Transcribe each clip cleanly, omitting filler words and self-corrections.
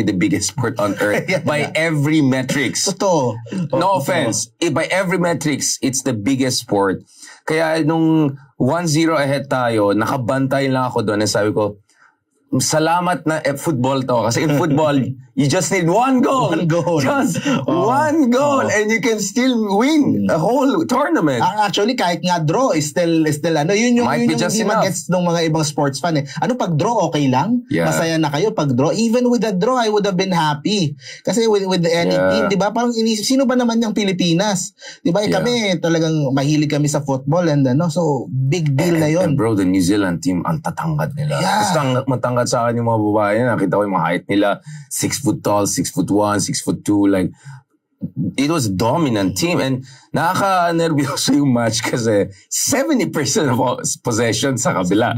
the biggest sport on earth by every metrics. Totoo. No offense. By every metrics, it's the biggest sport. Kaya nung 1-0 ahead tayo, nakabantay lang ako doon. And sabi ko, salamat na football to. Kasi in football, you just need one goal. One goal. Just one goal. And you can still win a whole tournament. Actually, kahit nga draw is still ano, yun yung Might be hindi just enough. magets ng mga ibang sports fan eh. Ano, pag draw, okay lang? Yeah. Masaya na kayo pag draw. Even with the draw, I would have been happy. Kasi with any team, di ba? Parang sino ba naman yung Pilipinas? Di ba? Kami, talagang mahilig kami sa football and ano, so big deal na yun. And bro, the New Zealand team, ang tatangad nila. Yeah. Basta matangad sa akin yung mga babae na. Nakita ko yung mga height nila. 6 foot tall, 6 foot 1, 6 foot 2. Like, it was a dominant team. And nakaka-nervyoso yung match kasi 70% of all possession sa kabila.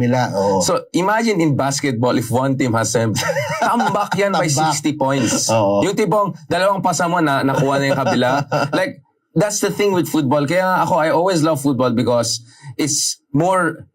So, imagine in basketball, if one team has 70, tambak yan by 60 points. Yung tipong, dalawang pasa mo na nakuha na yung kabila. Like, that's the thing with football. Kaya ako, I always love football because it's more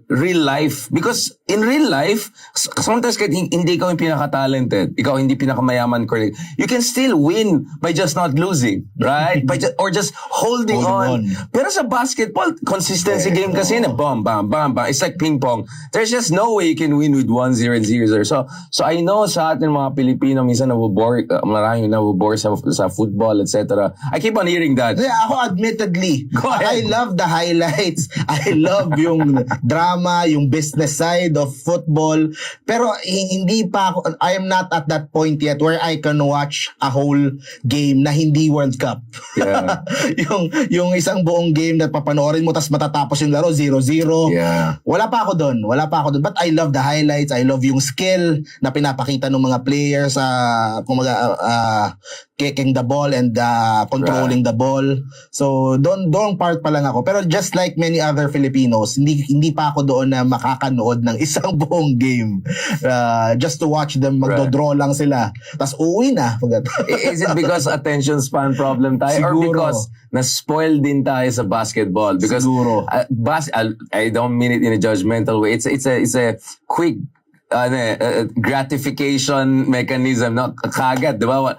real life. Because in real life, sometimes kahit hindi ikaw yung pinaka-talented, ikaw hindi pinaka-mayaman, you can still win by just not losing, right? Or just holding on. Pero sa basketball, consistency game kasi na bam, bam, bam, bam. It's like ping pong. There's just no way you can win with 1-0 and 0-0. So I know sa atin mga Pilipino, minsan maraming nabobore sa football, etc. I keep on hearing that. Yeah, ako admittedly, I love the highlights. I love yung drama, yung business side of football. Pero hindi pa ako, I am not at that point yet where I can watch a whole game na hindi World Cup. Yeah. yung isang buong game na papanoorin mo tas matatapos yung laro 0-0. Yeah. Wala pa ako doon. But I love the highlights. I love yung skill na pinapakita ng mga players kicking the ball and controlling the ball. So doon part pa lang ako. Pero just like many other Filipinos, hindi pa ako doon na makakanood ng isang buong game. Just to watch them magdodraw lang sila. Tapos uwi na. Is it because attention span problem tayo? Siguro. Or because na-spoil din tayo sa basketball? Because Siguro. I don't mean it in a judgmental way. It's a quick gratification mechanism, no? Kagad, di ba?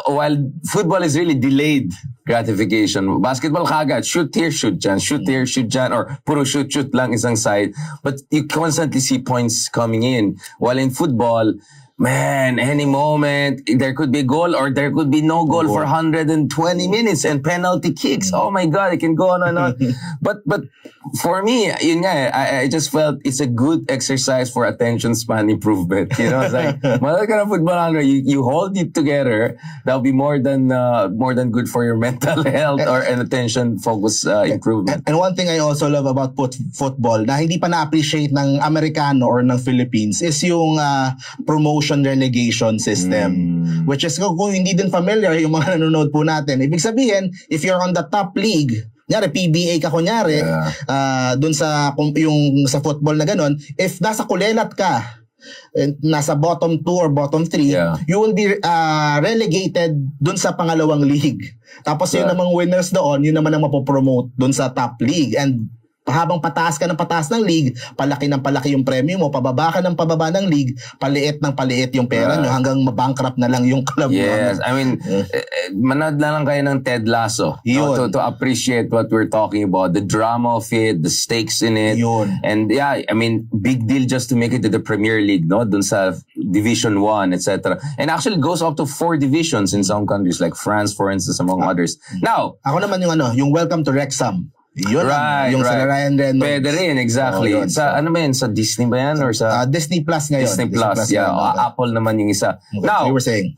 While football is really delayed gratification. Basketball kagad, shoot here, shoot dyan, shoot here, shoot dyan, or puro shoot lang isang side. But you constantly see points coming in. While in football, man, any moment, there could be a goal or there could be no goal for 120 minutes and penalty kicks. Oh my God, it can go on and on. But for me, yun nga, I just felt it's a good exercise for attention span improvement. You know, it's like, manood ka ng football, you hold it together, that'll be more than good for your mental health or an attention focus improvement. And one thing I also love about football na hindi pa na-appreciate ng Amerikano or ng Philippines is yung promotion relegation system. Which is, kung hindi din familiar yung mga nanonood po natin, ibig sabihin, if you're on the top league, kunyari PBA ka kunyari, dun sa yung sa football na ganon, if nasa kulelat ka, nasa bottom 2 or bottom 3, you will be relegated dun sa pangalawang league. Tapos yun namang winners doon, yun naman ang mapopromote dun sa top league. And habang pataas ka ng pataas ng league, palaki ng palaki yung premium mo, pababa ka ng pababa ng league, paliit ng paliit yung pera nyo hanggang mabankrupt na lang yung club. Yes, I mean, manood na lang kayo ng Ted Lasso to appreciate what we're talking about, the drama of it, the stakes in it. And yeah, I mean, big deal just to make it to the Premier League, no? Dun sa Division 1, etc. And actually goes up to 4 divisions in some countries like France, for instance, among others. Now, ako naman yung Welcome to Wrexham. Yun yung sa Ryan Reynolds. Pwede rin, exactly. Sa ano ba yan? Sa Disney ba yan? Or sa Disney Plus ngayon. Disney Plus, yeah. Apple naman yung isa. Now, you were saying,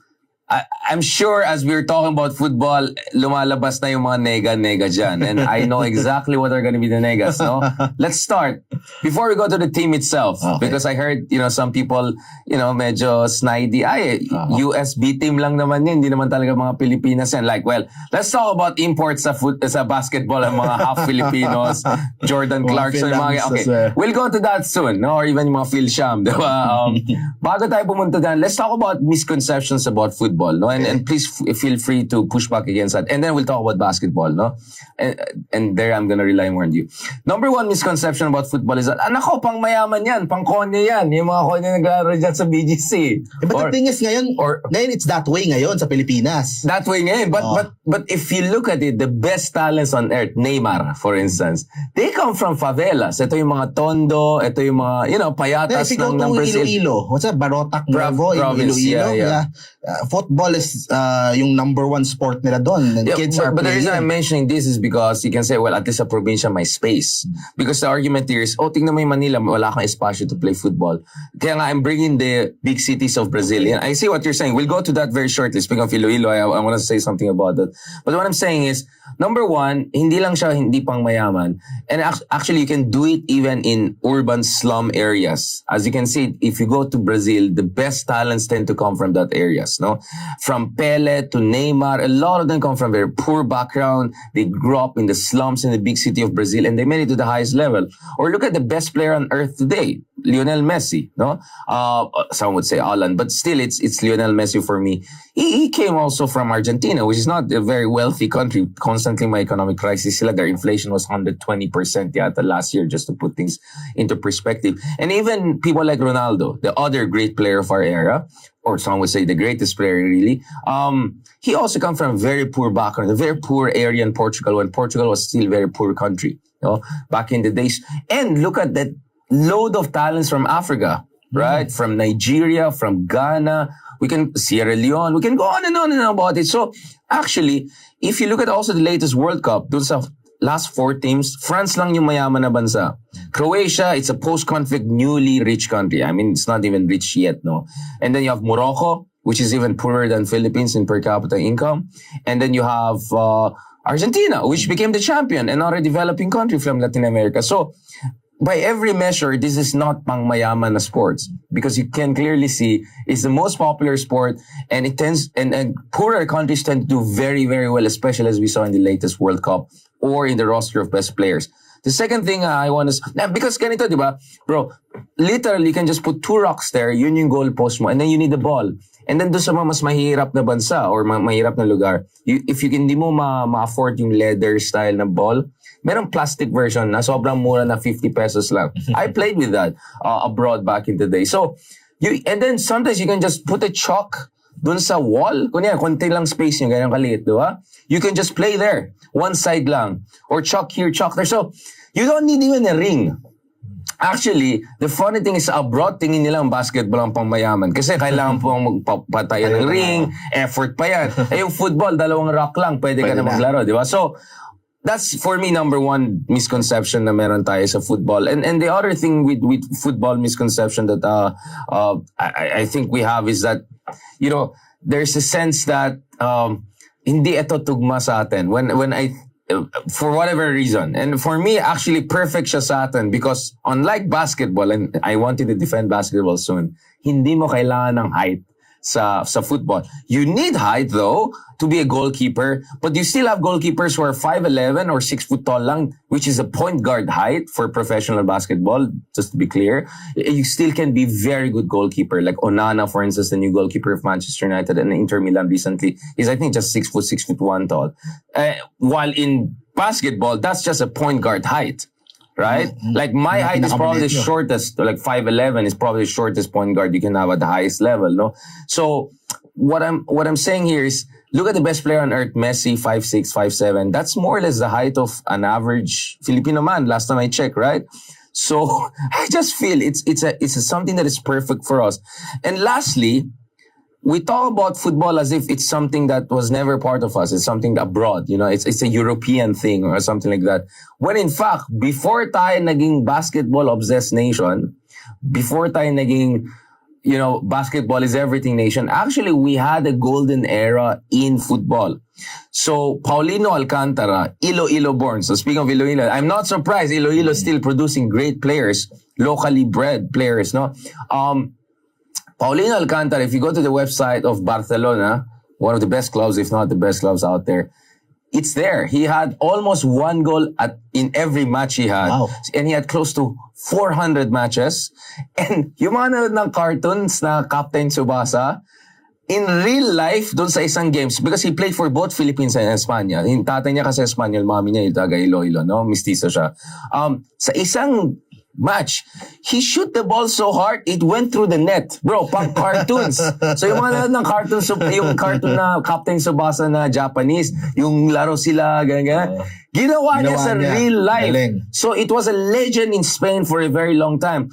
I'm sure as we were talking about football, lumalabas na yung mga nega dyan. And I know exactly what are going to be the negas, no? Let's start. Before we go to the team itself, because I heard, some people, medyo snidey. USB team lang naman yun. Hindi naman talaga mga Pilipinas yan. Like, well, let's talk about imports sa basketball ang mga half Filipinos, Jordan Clarkson, mga, okay. We'll go to that soon, no? Or even yung mga Phil Sham, diba? Bago tayo pumunta dyan, let's talk about misconceptions about football. football, no? And please feel free to push back against that. And then we'll talk about basketball, no? And there I'm gonna rely more on you. Number one misconception about football is that, nako, pang mayaman yan, pang konyo yan, yung mga konyo naglaro dyan sa BGC. But the thing is ngayon it's that way ngayon sa Pilipinas. That way ngayon. But if you look at it, the best talents on earth, Neymar, for instance, they come from favelas. Ito yung mga Tondo, ito yung mga, payatas ng Brazil. Iloilo. What's that? Barotac, Nuevo, province, Iloilo. yeah. Football is yung number one sport nila doon. Yeah, Kids are but the playing. reason I'm mentioning this is because you can say, well, at least sa probinsya may space. Because the argument here is, tingnan mo yung Manila, wala kang espasyo to play football. Kaya nga, I'm bringing the big cities of Brazil. And I see what you're saying. We'll go to that very shortly. Speaking of Iloilo, I want to say something about that. But what I'm saying is, number one, hindi lang siya hindi pang mayaman. And actually, you can do it even in urban slum areas. As you can see, if you go to Brazil, the best talents tend to come from that areas, no? From Pele to Neymar, a lot of them come from very poor background. They grew up in the slums in the big city of Brazil, and they made it to the highest level. Or look at the best player on earth today, Lionel Messi, no? Some would say Alan, but still, it's Lionel Messi for me. He came also from Argentina, which is not a very wealthy country. Constantly, my economic crisis, their inflation was 120% yata last year, just to put things into perspective. And even people like Ronaldo, the other great player of our era, or some would say the greatest player really, he also come from a very poor background, a very poor area in Portugal, when Portugal was still a very poor country, back in the days. And look at that load of talents from Africa, right? From Nigeria, from Ghana, Sierra Leone, we can go on and on and on about it. So actually, if you look at also the latest World Cup, dun sa last 4 teams, France lang yung mayaman na bansa. Croatia, it's a post-conflict, newly rich country. I mean, it's not even rich yet, no? And then you have Morocco, which is even poorer than Philippines in per capita income. And then you have Argentina, which became the champion and are a developing country from Latin America. So, by every measure, this is not pang mayaman na sports, because you can clearly see it's the most popular sport, and it tends, and poorer countries tend to do very, very well, especially as we saw in the latest World Cup or in the roster of best players. The second thing I want to, because ganito, diba, bro, literally you can just put 2 rocks there, yun yung goal post mo, and then you need the ball. And then doon sa mga mas mahirap na bansa or mahirap na lugar, if you hindi mo ma-afford yung leather style na ball, merong plastic version na sobrang mura na 50 pesos lang. I played with that abroad back in the day. So, and then sometimes you can just put a chalk dun sa wall. Kunya, konti lang space nyo, ganyan kaliit, di ba? You can just play there. One side lang. Or chalk here, chalk there. So, you don't need even a ring. Actually, the funny thing is abroad, tingin nila ang basketball ang pangmayaman. Kasi kailangan po magpapatayan ng ring, effort pa yan. Yung football, 2 rock lang, pwede ka na maglaro, di ba? So, that's for me number one misconception na meron tayo sa football. And the other thing with football misconception that I think we have is that, there's a sense that hindi ito tugma sa atin. When I for whatever reason. And for me, actually, perfect siya sa atin because unlike basketball, and I wanted to defend basketball soon, hindi mo kailangan ng height sa football. You need height, though, to be a goalkeeper, but you still have goalkeepers who are 5'11" or 6 foot tall lang, which is a point guard height for professional basketball, just to be clear. You still can be very good goalkeeper. Like Onana, for instance, the new goalkeeper of Manchester United and Inter Milan recently, is I think just 6'1" tall. While in basketball, that's just a point guard height. Right? Like my height is probably the shortest, like 5'11" is probably the shortest point guard you can have at the highest level, no? So what I'm saying here is look at the best player on earth, Messi, 5'6", 5'7". That's more or less the height of an average Filipino man, last time I checked, right? So I just feel it's something that is perfect for us. And lastly, we talk about football as if it's something that was never part of us. It's something abroad, it's a European thing or something like that. When in fact, before tayo naging basketball-obsessed nation, before tayo naging, basketball is everything nation, actually we had a golden era in football. So, Paulino Alcantara, Iloilo born. So, speaking of Iloilo, I'm not surprised Iloilo is still producing great players, locally bred players, no? Paulino Alcantara, if you go to the website of Barcelona, one of the best clubs, if not the best clubs out there, it's there. He had almost 1 goal in every match he had. Wow. And he had close to 400 matches. And yung mga nanonood ng cartoons na Captain Tsubasa, in real life, doon sa isang games, because he played for both Philippines and Espanya. Yung tatay niya kasi Espanyol, mami niya yung taga Iloilo, no? Mistizo siya. Sa isang match, he shoot the ball so hard, it went through the net. Bro, pang cartoons. So yung mga nanonood ng cartoon, yung cartoon na Captain Tsubasa na Japanese, yung laro sila, ganyan. Ginawa niya sa real life. Galing. So it was a legend in Spain for a very long time.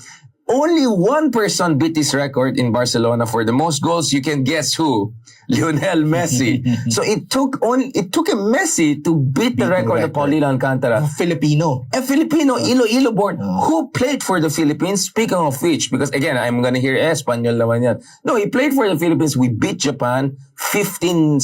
Only one person beat this record in Barcelona for the most goals. You can guess who? Lionel Messi. So it took a Messi to beat the record of Paulino Alcantara. Filipino. A Filipino, Iloilo born, who played for the Philippines. Speaking of which, because again, I'm gonna hear Espanyol naman yan. No, he played for the Philippines. We beat Japan 15.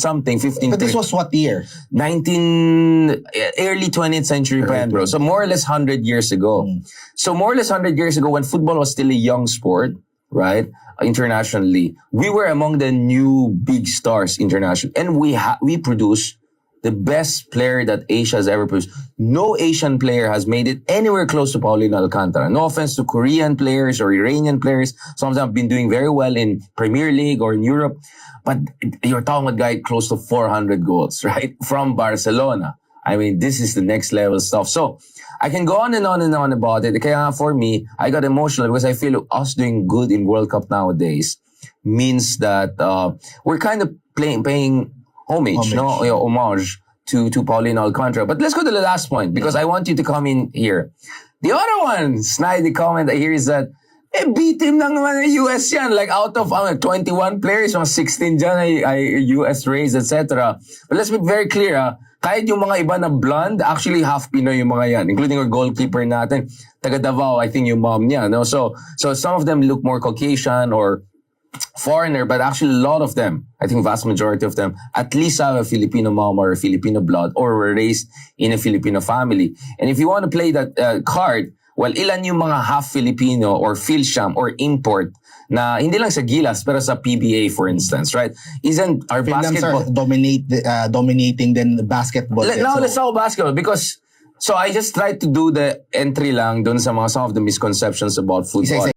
But this was what year? Early 20th century pa yan, bro. So more or less 100 years ago. So more or less 100 years ago when football was still a young sport, right? Internationally, we were among the new big stars internationally. And we produced the best player that Asia has ever produced. No Asian player has made it anywhere close to Paulino Alcantara. No offense to Korean players or Iranian players. Some of them have been doing very well in Premier League or in Europe. But you're talking about a guy close to 400 goals, right? From Barcelona. I mean, this is the next level stuff. So, I can go on and on and on about it. Kaya for me, I got emotional because I feel us doing good in World Cup nowadays means that we're kind of paying homage. No? Homage to Paulino Alcantara. But let's go to the last point because I want you to come in here. The other one, snidey comment here is that beat him ng mga US yan. Like out of 21 players, mga 16 dyan ay US raised, etc. But let's be very clear, kahit yung mga iba na blonde, actually half Pinoy yung mga yan, including our goalkeeper natin, taga Davao, I think yung mom niya, no? So some of them look more Caucasian or foreigner, but actually a lot of them, I think vast majority of them, at least have a Filipino mom or a Filipino blood or were raised in a Filipino family. And if you want to play that card, well, ilan yung mga half Filipino or Filsham or import na hindi lang sa Gilas pero sa PBA for instance, right? Isn't our basketball dominating then basketball? Let's talk basketball because I just tried to do the entry lang dun sa mga some of the misconceptions about football.